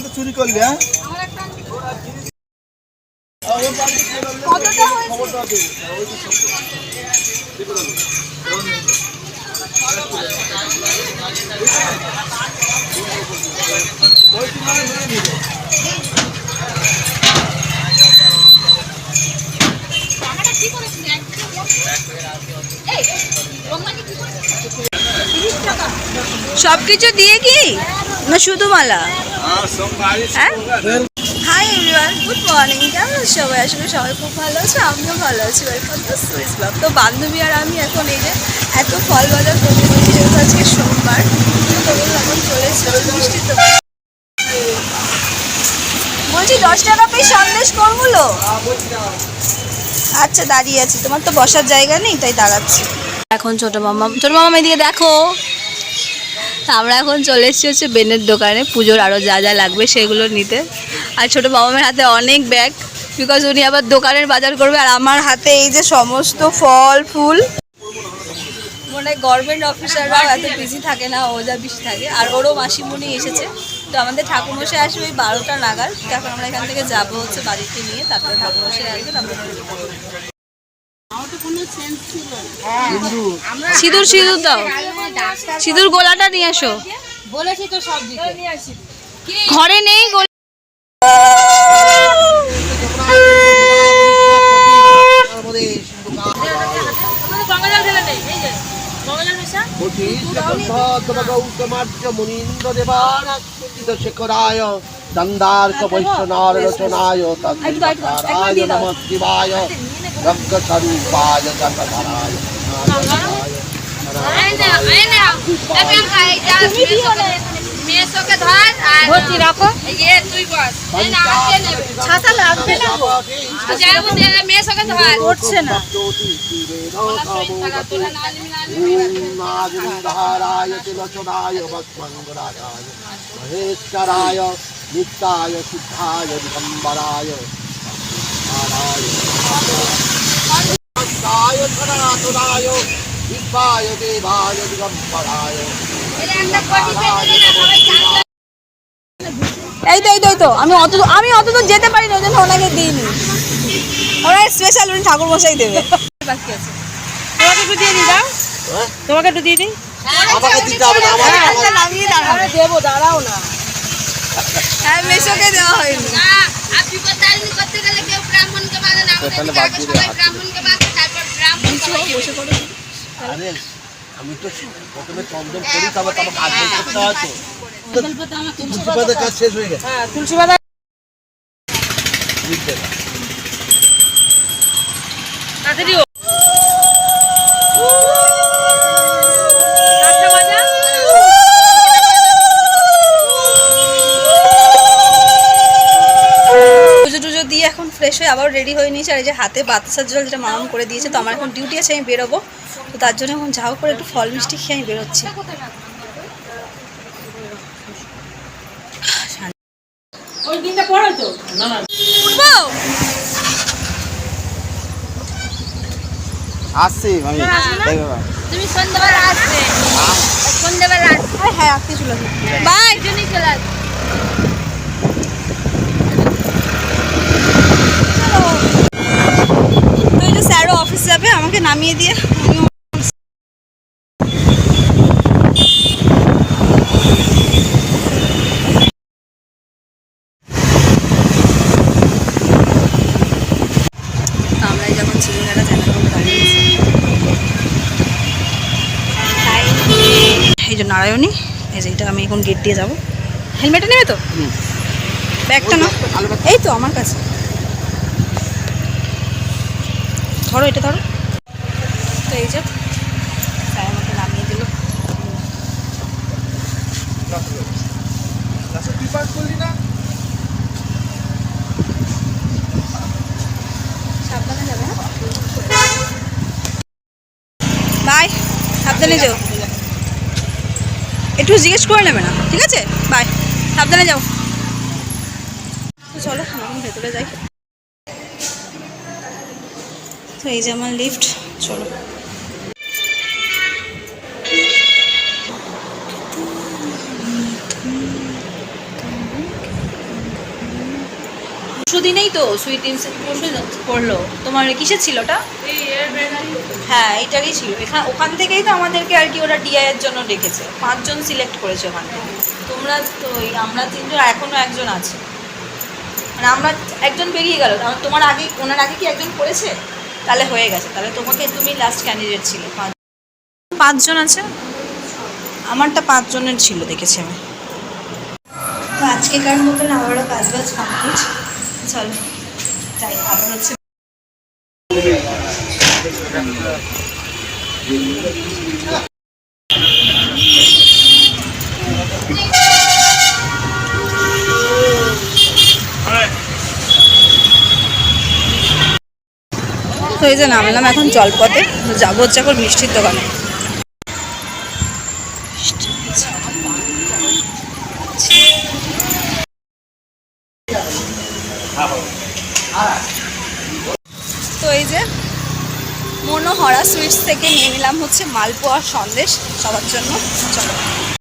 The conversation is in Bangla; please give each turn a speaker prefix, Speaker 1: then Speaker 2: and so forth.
Speaker 1: তো চুরি করলি হ্যাঁ
Speaker 2: সবকিছু দিয়ে কি না শুধু মালা? হ্যাঁ, হাই এভরিওয়ান, গুড মর্নিং। কেমন আছো সবাই? আসলে সবাই খুব ভালো আছে, আমিও ভালো আছি। Welcome to Swiss blog. তো বান্ধবী আর আমি এখন এই যে এত ফল বাজার করতে করছি, যেহেতু আজকে সোমবার, তো এখন চলে এসেছি মিষ্টি তো। বলছি 10 টাকা পেয়ে সন্দেশ কোনগুলো? আচ্ছা, দাঁড়িয়ে আছি, তোমার তো বসার জায়গা নেই তাই দাঁড়াচ্ছি। এখন ছোট মামা এদিকে দেখো। আমরা এখন চলে এসেছি হচ্ছে বেনের দোকানে, পুজোর আরও যা যা লাগবে সেগুলো নিতে। আর ছোটো মামামের হাতে অনেক ব্যাগ, বিকজ উনি আবার দোকানের বাজার করবে। আর আমার হাতে এই যে সমস্ত ফল ফুল। মানে গভর্নমেন্ট অফিসাররাও এত বিজি থাকে না, ও যা বেশি থাকে। আর ওরও মাসিমণি এসেছে, তো আমাদের ঠাকুরমশাই আসবে ওই 12টা নাগাদ। তখন আমরা এখান থেকে যাবো হচ্ছে বাড়িতে নিয়ে, তারপরে ঠাকুরমশাই আসবে, তারপরে সিঁদুর দাও, সিঁদুর গোলাটা নিয়ে আসো। বলেছি তো সব ঘরে নেই।
Speaker 1: শেখরায় দন্দার্ক বৈষ্ণব রচনায় তদ্ধারায় নমঃ শিবায় যজ্ঞস্বরূপায় জগদ্ধারায় তিলোচনায় ভস্মঙ্গরায় মহেশ্বরায় নিত্যায় সিদ্ধায় দিগম্বরায় সনাতনায় বিদ্যায় দেবায় দিগম্বরায়।
Speaker 2: এই তো আমি অত তো যেতে পারি না, ওই জন্য ওনাকে দিইনি। ওরা স্পেশাল উনি ঠাকুর মশাই দেবে। বাকি আছে, তোমাকে একটু দিয়ে দিই। দাও, তোমাকে একটু দিয়ে দিই।
Speaker 1: আমাকে দিতে হবে না, আমাকে
Speaker 2: নামিয়ে দাঁড়াবে। দেবো, দাঁড়াও না। হ্যাঁ, মেশোকে দেওয়া হয়নি। আপনি করতে গেলে কেউ ব্রাহ্মণকে বাঁধে না, আমাদের আগে সবাই ব্রাহ্মণকে বাঁধে, তারপর ব্রাহ্মণকে বসে পড়ে।
Speaker 1: আরে আমি তো প্রথমে চন্দন করি, তারপর তোমাকে কাজ করতে হয়। তো তুলসী পাতার কাজ শেষ হয়ে গেছে।
Speaker 2: হ্যাঁ, তুলসী পাতা তাড়াতাড়ি। পুজো দিয়ে এখন ফ্রেশ হয়ে আবার রেডি হয়ে নিয়েছে। আর এই যে হাতে বাতাসার জল যেটা মারণ করে দিয়েছে, তো আমার এখন ডিউটি আছে, আমি বেরোবো। তো তার জন্য এখন যাও করে একটু ফল মিষ্টি খেয়ে আমি বেরোচ্ছি।
Speaker 1: আসছি আমি,
Speaker 2: তুমি সন্ধ্যাবেলা আসবে, সন্ধ্যাবেলা আসবে। হ্যাঁ, আসতে চলে আসবে। বাই, জনি চলে আসবে। তো এই যে স্যারও অফিস যাবে, আমাকে নামিয়ে দিয়ে আমরা যখন চিড়িয়াখানা জানালাম দাঁড়িয়েছি। এই যে নারায়ণী, এই যে এটা আমি এখন গেট দিয়ে যাবো। হেলমেটটা নেবে তো? ব্যাগটা না, এই তো আমার কাছে। ধরো, এটা ধরো। তো এই যে স্যার আমাকে নামিয়ে দিল। সাবধানে যাবে। বাই, সাবধানে যাও। একটু জিজ্ঞেস করে নেবে না, ঠিক আছে? বাই, সাবধানে যাও। তো চলো এখন ভেতরে যাই। তো এই যে আমার লিফট, চলো। দিনেই তো সুইট পরশু করলো। তোমার কিসের ছিল ওটা? হ্যাঁ এইটারই ছিল। ওখান থেকেই তো আমাদেরকে আর কি ওরা ডিআই এর জন্য ডেকেছে, 5 জন সিলেক্ট করেছে ওখান থেকে। তোমরা তো আমরা 3 জন, এখনো একজন আছে, মানে আমরা একজন বেরিয়ে গেল। তোমার আগে, ওনার আগে কি একজন করেছে? তাহলে হয়ে গেছে, তাহলে তুমি লাস্ট ক্যান্ডিডেট ছিলে। 5 জন আছে, আমারটা 5 জনের ছিল দেখেছি আমি। তো আজকেকার মতন আবারও কাজ কমপ্লিট। চলো তাই আবার হচ্ছে। তো এই যে নামলাম এখন জলপথে, যাবো হচ্ছে এখন মিষ্টির দোকানে। তো এই যে মনোহরা সুইটস থেকে নিয়ে নিলাম হচ্ছে মালপোয়া সন্দেশ সবার জন্য। চলো।